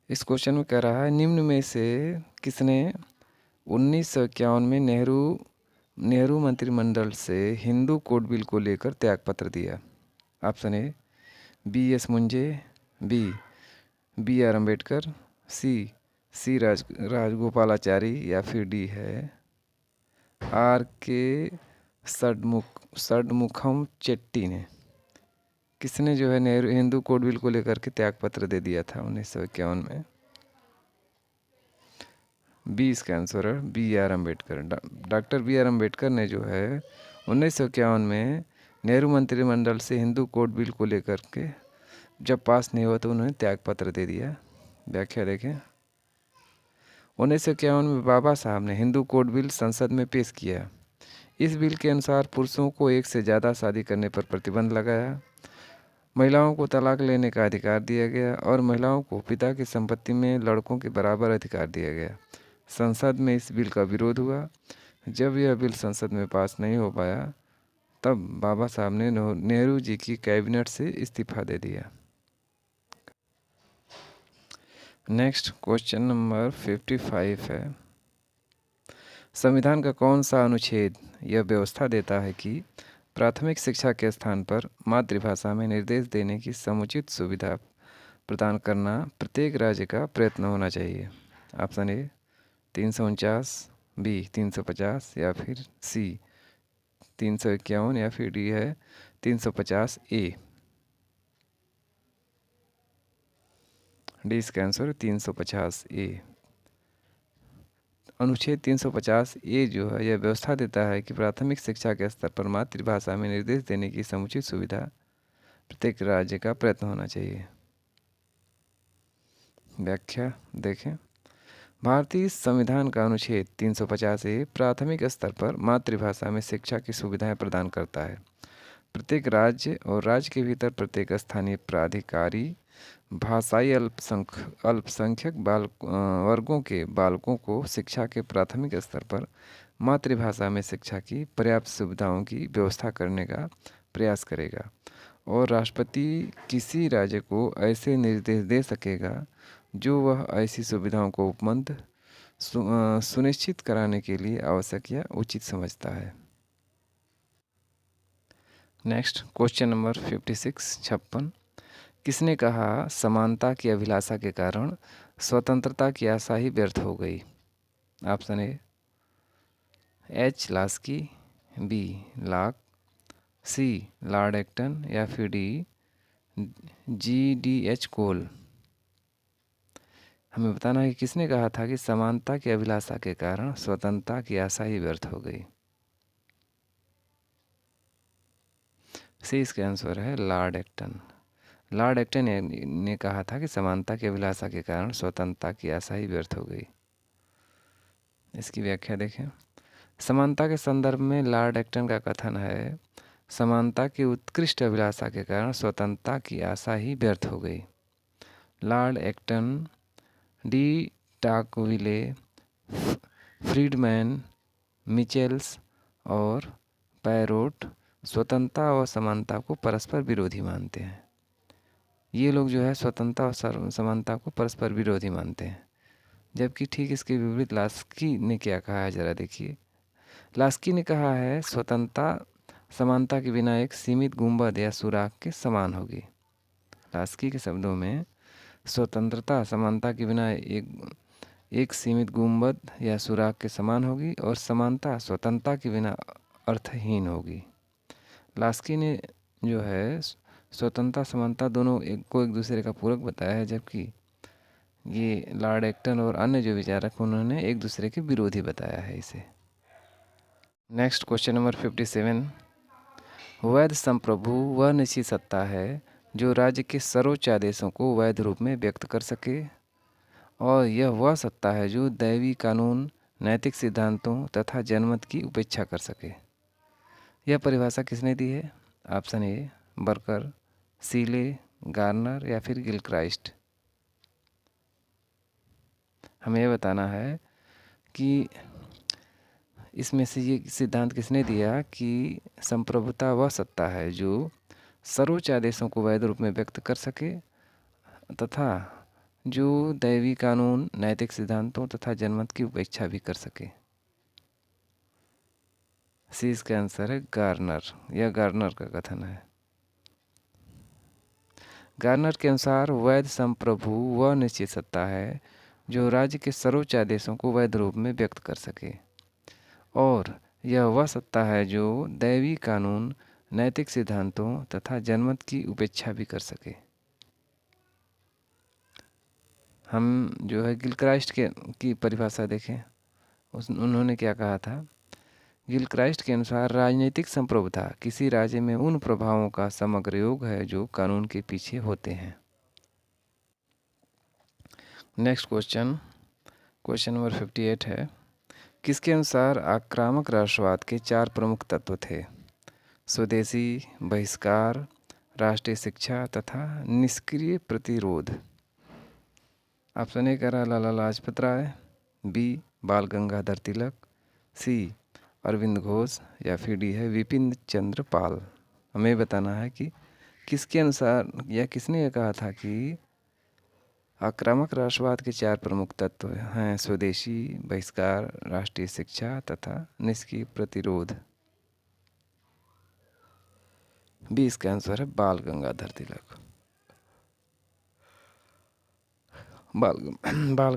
इस क्वेश्चन में कह रहा है निम्न में से किसने 1951 में नेहरू मंत्रिमंडल से हिंदू कोड बिल को लेकर त्यागपत्र दिया? Option A B S. Munje, B R Ambedkar, C Rajagopalachari या फिर डी है आर के षडमुखम चेट्टी ने। किसने जो है हिंदू कोड बिल को लेकर के त्यागपत्र दे दिया था 1951 में? बी इसका आंसर है B R Ambedkar. Doctor B R Ambedkar ने जो है 1951 में नेहरू मंत्रिमंडल से हिंदू कोड बिल को लेकर के जब पास नहीं हुआ तो उन्होंने त्यागपत्र दे दिया। व्याख्या देखें। 1951 में बाबा साहब ने हिंदू कोड बिल संसद में पेश किया। इस बिल के अनुसार पुरुषों को एक से ज़्यादा शादी करने पर प्रतिबंध लगाया, महिलाओं को तलाक लेने का अधिकार दिया गया और महिलाओं को पिता की संपत्ति में लड़कों के बराबर अधिकार दिया गया। संसद में इस बिल का विरोध हुआ। जब यह बिल संसद में पास नहीं हो पाया तब बाबा साहब ने नेहरू जी की कैबिनेट से इस्तीफा दे दिया। नेक्स्ट क्वेश्चन नंबर 55 है। संविधान का कौन सा अनुच्छेद यह व्यवस्था देता है कि प्राथमिक शिक्षा के स्थान पर मातृभाषा में निर्देश देने की समुचित सुविधा प्रदान करना प्रत्येक राज्य का प्रयत्न होना चाहिए? ऑप्शन ए 349, बी 350 या फिर सी 351 या फिर डी है 350 ए। डी इसका आंसर है 350 ए। अनुच्छेद 350 ए जो है यह व्यवस्था देता है कि प्राथमिक शिक्षा के स्तर पर मातृभाषा में निर्देश देने की समुचित सुविधा प्रत्येक राज्य का प्रयत्न होना चाहिए। व्याख्या देखें। भारतीय संविधान का अनुच्छेद 350 ए प्राथमिक स्तर पर मातृभाषा में शिक्षा की सुविधाएं प्रदान करता है। प्रत्येक राज्य और राज्य के भीतर प्रत्येक स्थानीय प्राधिकारी भाषाई अल्पसंख्यक वर्गों के बालकों को शिक्षा के प्राथमिक स्तर पर मातृभाषा में शिक्षा की पर्याप्त सुविधाओं की व्यवस्था करने का प्रयास करेगा और राष्ट्रपति किसी राज्य को ऐसे निर्देश दे सकेगा जो वह ऐसी सुविधाओं को उपलब्ध सुनिश्चित कराने के लिए आवश्यक या उचित समझता है। नेक्स्ट क्वेश्चन नंबर 56 किसने कहा समानता की अभिलाषा के कारण स्वतंत्रता की आशा ही व्यर्थ हो गई? Option A H Laski, B Locke, C Lord Acton या फिर डी जी.डी.एच. कोल। हमें बताना है कि किसने कहा था कि समानता की अभिलाषा के कारण स्वतंत्रता की आशा ही व्यर्थ हो गई। सी इसका आंसर है लॉर्ड एक्टन। लॉर्ड एक्टन ने कहा था कि समानता की अभिलाषा के कारण स्वतंत्रता की आशा ही व्यर्थ हो गई। इसकी व्याख्या देखें। समानता के संदर्भ में लॉर्ड एक्टन का कथन है, समानता की उत्कृष्ट अभिलाषा के कारण स्वतंत्रता की आशा ही व्यर्थ हो गई। लॉर्ड एक्टन, डी टाकविले, फ्रीडमैन, मिचेल्स और पैरोट स्वतंत्रता और समानता को परस्पर विरोधी मानते हैं। ये लोग जो है स्वतंत्रता और समानता को परस्पर विरोधी मानते हैं, जबकि ठीक इसके विपरीत लास्की ने क्या कहा है, ज़रा देखिए। लास्की ने कहा है, स्वतंत्रता समानता के बिना एक सीमित गुंबद या सुराख के समान होगी। लास्की के शब्दों में स्वतंत्रता समानता के बिना एक सीमित गुंबद या सुराख के समान होगी और समानता स्वतंत्रता के बिना अर्थहीन होगी। लास्की ने जो है स्वतंत्रता समानता दोनों एक दूसरे का पूरक बताया है, जबकि ये लॉर्ड एक्टन और अन्य जो विचारक उन्होंने एक दूसरे के विरोधी बताया है इसे। Next question number 57। वैध संप्रभु वह निश्चित सत्ता है जो राज्य के सर्वोच्च आदेशों को वैध रूप में व्यक्त कर सके, और यह वह सत्ता है जो दैवी कानून, नैतिक सिद्धांतों तथा जनमत की उपेक्षा कर सके। यह परिभाषा किसने दी है? ऑप्शन ए बर्कर, सीले, गार्नर या फिर गिलक्राइस्ट। हमें यह बताना है कि इसमें से ये सिद्धांत किसने दिया कि संप्रभुता वह सत्ता है जो सर्वोच्च आदेशों को वैध रूप में व्यक्त कर सके तथा जो दैवी कानून, नैतिक सिद्धांतों तथा जनमत की उपेक्षा भी कर सके। सी इसका आंसर है गार्नर। यह गार्नर का कथन है। गार्नर के अनुसार वैध संप्रभु वह निश्चित सत्ता है जो राज्य के सर्वोच्च आदेशों को वैध रूप में व्यक्त कर सके, और यह वह सत्ता है जो दैवी कानून, नैतिक सिद्धांतों तथा जनमत की उपेक्षा भी कर सके। हम जो है गिलक्राइस्ट की परिभाषा देखें। उन्होंने क्या कहा था? गिलक्राइस्ट के अनुसार राजनीतिक संप्रभुता किसी राज्य में उन प्रभावों का समग्र योग है जो कानून के पीछे होते हैं। नेक्स्ट क्वेश्चन नंबर 58 है। किसके अनुसार आक्रामक राष्ट्रवाद के 4 प्रमुख तत्व थे? स्वदेशी, बहिष्कार, राष्ट्रीय शिक्षा तथा निष्क्रिय प्रतिरोध। ऑप्शन ए कह रहा लाला लाजपत राय, बी बाल गंगाधर तिलक, सी अरविंद घोष या फिर डी है विपिन चंद्र पाल। हमें बताना है कि किसके अनुसार या किसने यह कहा था कि आक्रामक राष्ट्रवाद के 4 प्रमुख तत्व हैं स्वदेशी, बहिष्कार, राष्ट्रीय शिक्षा तथा निष्क्रिय प्रतिरोध। बी इसका आंसर है बाल गंगाधर तिलक। बाल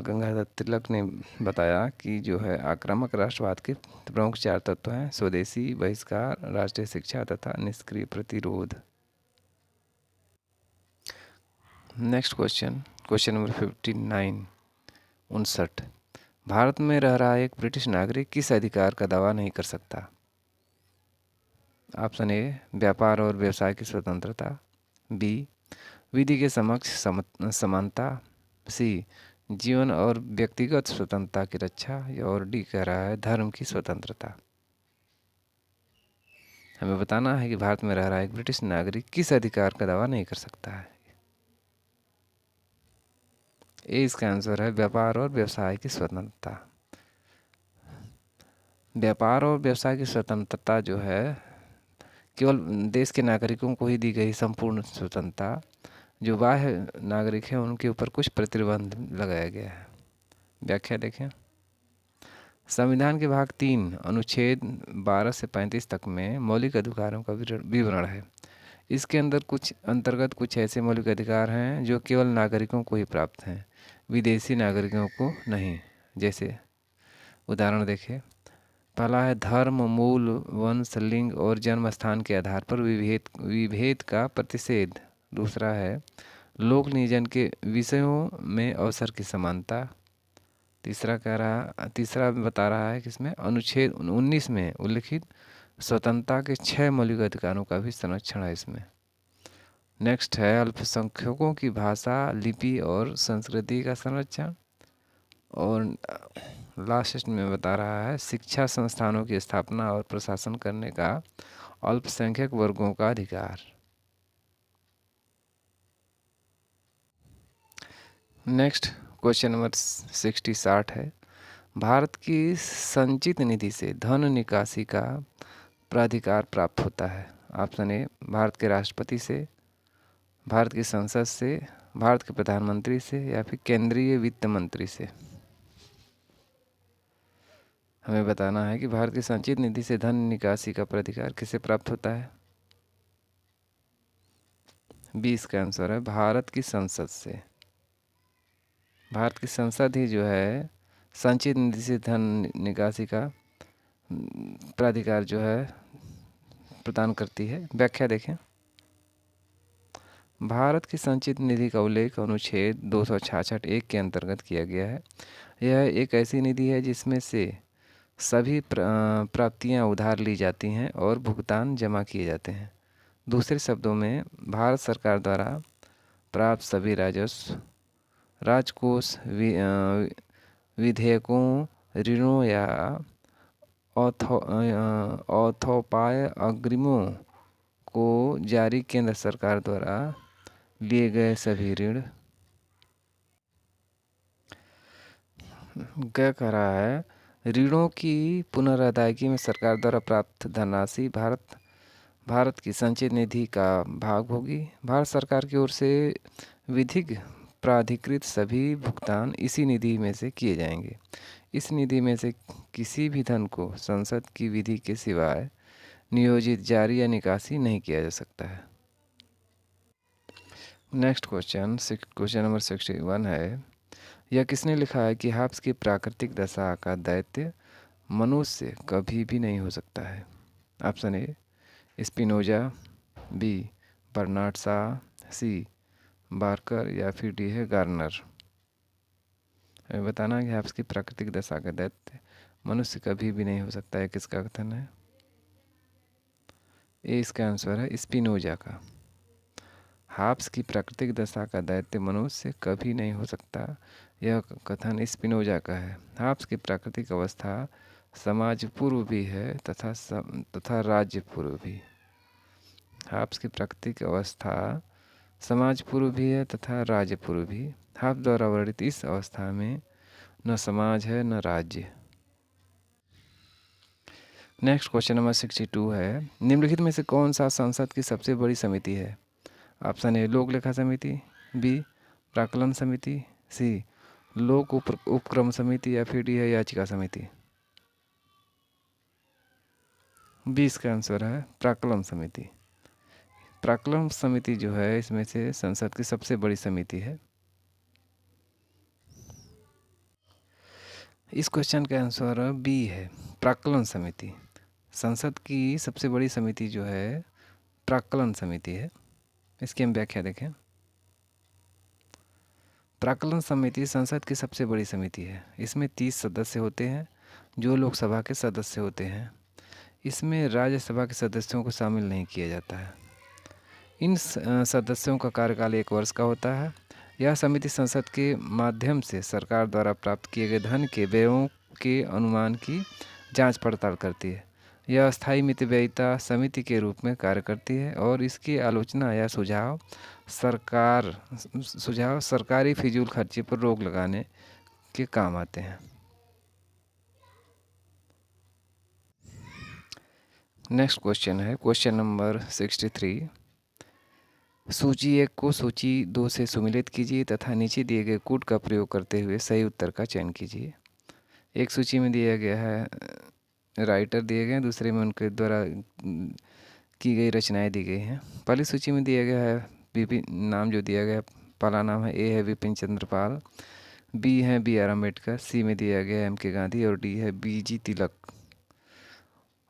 गंगाधर तिलक ने बताया कि जो है आक्रामक राष्ट्रवाद के प्रमुख 4 तत्व हैं स्वदेशी, बहिष्कार, राष्ट्रीय शिक्षा तथा निष्क्रिय प्रतिरोध। Next question number 59 59। भारत में रह रहा एक ब्रिटिश नागरिक किस अधिकार का दावा नहीं कर सकता? ऑप्शन ए व्यापार और व्यवसाय की स्वतंत्रता, बी विधि के समक्ष समानता, सी जीवन और व्यक्तिगत स्वतंत्रता की रक्षा, और डी कह रहा है धर्म की स्वतंत्रता। हमें बताना है कि भारत में रह रहा एक ब्रिटिश नागरिक किस अधिकार का दावा नहीं कर सकता है। ए इसका आंसर है व्यापार और व्यवसाय की स्वतंत्रता। व्यापार और व्यवसाय की स्वतंत्रता जो है केवल देश के नागरिकों को ही दी गई संपूर्ण स्वतंत्रता, जो बाह्य नागरिक हैं उनके ऊपर कुछ प्रतिबंध लगाया गया है। व्याख्या देखें। संविधान के भाग 3 अनुच्छेद 12 से 35 तक में मौलिक अधिकारों का विवरण है। इसके अंतर्गत कुछ ऐसे मौलिक अधिकार हैं जो केवल नागरिकों को ही प्राप्त हैं, विदेशी नागरिकों को नहीं। जैसे उदाहरण देखें। पहला है धर्म, मूल, वंश, लिंग और जन्म स्थान के आधार पर विभेद का प्रतिषेध। दूसरा है लोक नियोजन के विषयों में अवसर की समानता। तीसरा बता रहा है कि इसमें अनुच्छेद 19 में उल्लिखित स्वतंत्रता के 6 मौलिक अधिकारों का भी संरक्षण है इसमें। नेक्स्ट है अल्पसंख्यकों की भाषा, लिपि और संस्कृति का संरक्षण। और लास्ट में बता रहा है शिक्षा संस्थानों की स्थापना और प्रशासन करने का अल्पसंख्यक वर्गों का अधिकार। नेक्स्ट क्वेश्चन नंबर 60 है, भारत की संचित निधि से धन निकासी का प्राधिकार प्राप्त होता है। ऑप्शन ए भारत के राष्ट्रपति से, भारत की संसद से, भारत के प्रधानमंत्री से, या फिर केंद्रीय वित्त मंत्री से। हमें बताना है कि भारत की संचित निधि से धन निकासी का प्राधिकार किसे प्राप्त होता है। 20 का आंसर है भारत की संसद से। भारत की संसद ही जो है संचित निधि से धन निकासी का प्राधिकार जो है प्रदान करती है। व्याख्या देखें, भारत की संचित निधि का उल्लेख अनुच्छेद 266(1) के अंतर्गत किया गया है। यह एक ऐसी निधि है जिसमें से सभी प्राप्तियां उधार ली जाती हैं और भुगतान जमा किए जाते हैं। दूसरे शब्दों में, भारत सरकार द्वारा प्राप्त सभी राजस्व राजकोष विधेयकों, ऋणों या औथोपाय अग्रिमों को जारी केंद्र सरकार द्वारा लिए गए सभी ऋण। क्या कह रहा है, ऋणों की पुनर्अदायगी में सरकार द्वारा प्राप्त धनराशि भारत की संचित निधि का भाग होगी। भारत सरकार की ओर से विधिक प्राधिकृत सभी भुगतान इसी निधि में से किए जाएंगे। इस निधि में से किसी भी धन को संसद की विधि के सिवाय नियोजित, जारी या निकासी नहीं किया जा सकता है। नेक्स्ट क्वेश्चन नंबर 61 है, यह किसने लिखा है कि हाब्स की प्राकृतिक दशा का दैत्य मनुष्य से कभी भी नहीं हो सकता है। Option A Spinoza, B Bernard Shaw, C Barker, या फिर डी है गार्नर। हमें बताना है कि हाब्स की प्राकृतिक दशा का दैत्य मनुष्य कभी भी नहीं हो सकता है। किसका कथन है? ए इसका आंसर है स्पिनोजा का। हाब्स की प्राकृतिक दशा का दैत्य मनुष्य कभी नहीं हो सकता, यह कथन स्पिनोजा का है। हाब्स की प्राकृतिक अवस्था समाज पूर्व भी है तथा राज्य पूर्व भी। हाब्स की प्राकृतिक अवस्था समाज पूर्व भी है तथा राज्य पूर्व भी। हाब्स द्वारा वर्णित इस अवस्था में न समाज है न राज्य। नेक्स्ट क्वेश्चन नंबर 62 है, निम्नलिखित में से कौन सा संसद की सबसे बड़ी समिति है? ऑप्शन ए लोक लेखा समिति, बी प्राक्कलन समिति, सी लोक उपक्रम समिति, या फिर डी है याचिका समिति। 20 का आंसर है प्राक्कलन समिति। प्राक्कलन समिति जो है इसमें से संसद की सबसे बड़ी समिति है। इस क्वेश्चन का आंसर बी है प्राक्कलन समिति। संसद की सबसे बड़ी समिति जो है प्राक्कलन समिति है। इसकी हम व्याख्या देखें, प्राक्कलन समिति संसद की सबसे बड़ी समिति है। इसमें 30 सदस्य होते हैं जो लोकसभा के सदस्य होते हैं। इसमें राज्यसभा के सदस्यों को शामिल नहीं किया जाता है। इन सदस्यों का कार्यकाल 1 वर्ष का होता है। यह समिति संसद के माध्यम से सरकार द्वारा प्राप्त किए गए धन के व्ययों के अनुमान की जांच पड़ताल करती है। यह स्थायी मितव्ययिता समिति के रूप में कार्य करती है और इसकी आलोचना या सुझाव सरकारी फिजूल खर्ची पर रोक लगाने के काम आते हैं। नेक्स्ट क्वेश्चन है क्वेश्चन नंबर 63, सूची 1 को सूची 2 से सुमेलित कीजिए तथा नीचे दिए गए कूट का प्रयोग करते हुए सही उत्तर का चयन कीजिए। एक सूची में दिया गया है राइटर दिए गए हैं, दूसरे में उनके द्वारा की गई रचनाएं दी गई हैं। पहली सूची में दिया गया है विपिन, नाम जो दिया गया पहला नाम है ए है विपिन चंद्र पाल, बी है बी आर अम्बेडकर, सी में दिया गया एम के गांधी और डी है बी जी तिलक।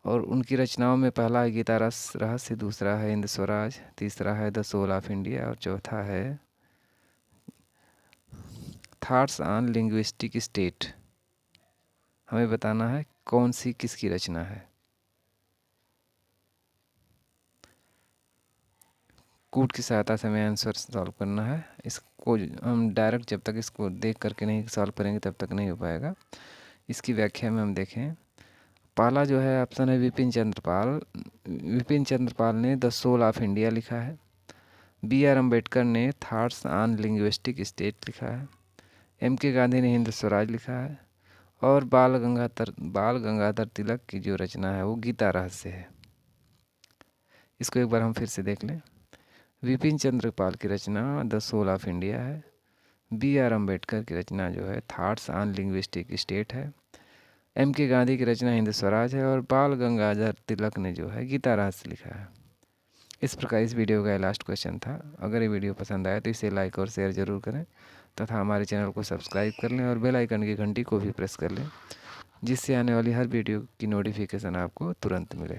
और उनकी रचनाओं में पहला है गीता रस रहस्य, दूसरा है हिंद स्वराज, तीसरा है द सोल ऑफ इंडिया और चौथा है थॉट्स ऑन लिंग्विस्टिक स्टेट। हमें बताना है कौन सी किसकी रचना है। कूट की सहायता से हमें आंसर सॉल्व करना है। इसको हम डायरेक्ट जब तक इसको देख करके नहीं सॉल्व करेंगे तब तक नहीं हो पाएगा। इसकी व्याख्या में हम देखें, पहला जो है ऑप्शन है विपिन चंद्र पाल। विपिन चंद्र पाल ने द सोल ऑफ इंडिया लिखा है। बी आर अम्बेडकर ने थॉट्स ऑन लिंग्विस्टिक स्टेट लिखा है। एम के गांधी ने हिंद स्वराज लिखा है। और बाल गंगाधर तिलक की जो रचना है वो गीता रहस्य है। इसको एक बार हम फिर से देख लें। विपिन चंद्र पाल की रचना द सोल ऑफ इंडिया है। बी आर अम्बेडकर की रचना जो है थॉट्स ऑन लिंग्विस्टिक स्टेट है। एम के गांधी की रचना हिंद स्वराज है। और बाल गंगाधर तिलक ने जो है गीता रहस्य लिखा है। इस प्रकार इस वीडियो का लास्ट क्वेश्चन था। अगर ये वीडियो पसंद आया तो इसे लाइक और शेयर ज़रूर करें तथा हमारे चैनल को सब्सक्राइब कर लें और बेल आइकन की घंटी को भी प्रेस कर लें, जिससे आने वाली हर वीडियो की नोटिफिकेशन आपको तुरंत मिले।